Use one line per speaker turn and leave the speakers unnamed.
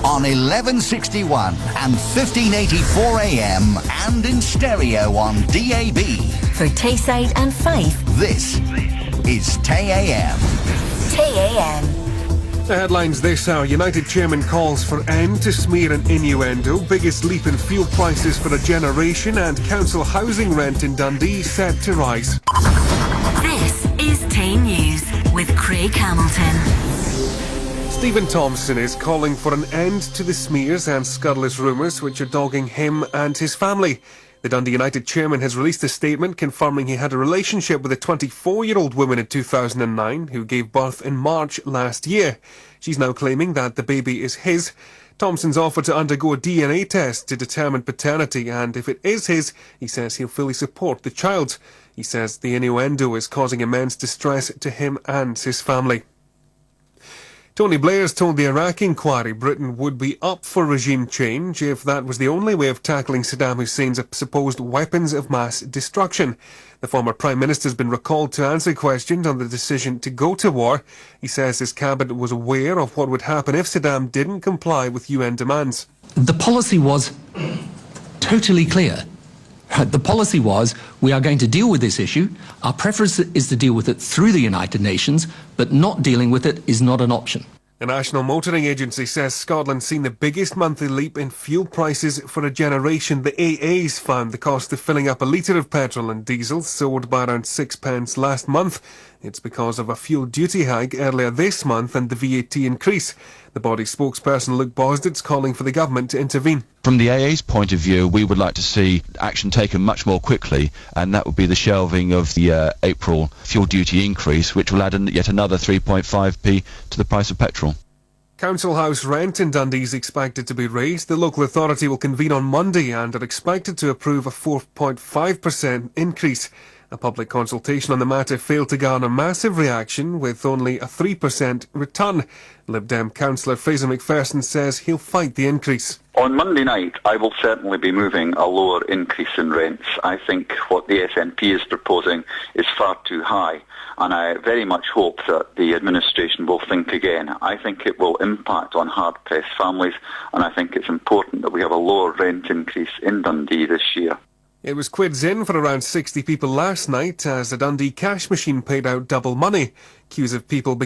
on 1161 and 1584 AM and in stereo on DAB.
For Tayside and Fife,
This is Tay AM.
Tay AM.
The headlines this hour. United chairman calls for end to smear and innuendo. Biggest leap in fuel prices for a generation, and council housing rent in Dundee set to rise.
This is Tay News with Craig Hamilton.
Stephen Thompson is calling for an end to the smears and scurrilous rumours which are dogging him and his family. The Dundee United chairman has released a statement confirming he had a relationship with a 24-year-old woman in 2009 who gave birth in March last year. She's now claiming that the baby is his. Thompson's offered to undergo a DNA test to determine paternity, and if it is his, he says he'll fully support the child. He says the innuendo is causing immense distress to him and his family. Tony Blair's told the Iraq inquiry Britain would be up for regime change if that was the only way of tackling Saddam Hussein's supposed weapons of mass destruction. The former Prime Minister's been recalled to answer questions on the decision to go to war. He says his cabinet was aware of what would happen if Saddam didn't comply with UN demands.
The policy was totally clear. The policy was, we are going to deal with this issue. Our preference is to deal with it through the United Nations, but not dealing with it is not an option.
The National Motoring Agency says Scotland's seen the biggest monthly leap in fuel prices for a generation. The AA's found the cost of filling up a litre of petrol and diesel soared by around 6 pence last month. It's because of a fuel duty hike earlier this month and the VAT increase. The body's spokesperson Luke Bosdit's calling for the government to intervene.
From the AA's point of view, we would like to see action taken much more quickly, and that would be the shelving of the April fuel duty increase, which will add yet another 3.5p to the price of petrol.
Council house rent in Dundee is expected to be raised. The local authority will convene on Monday and are expected to approve a 4.5% increase. A public consultation on the matter failed to garner massive reaction, with only a 3% return. Lib Dem councillor Fraser McPherson says he'll fight the increase.
On Monday night, I will certainly be moving a lower increase in rents. I think what the SNP is proposing is far too high, and I very much hope that the administration will think again. I think it will impact on hard-pressed families, and I think it's important that we have a lower rent increase in Dundee this year.
It was quids in for around 60 people last night as a Dundee cash machine paid out double money. Queues of people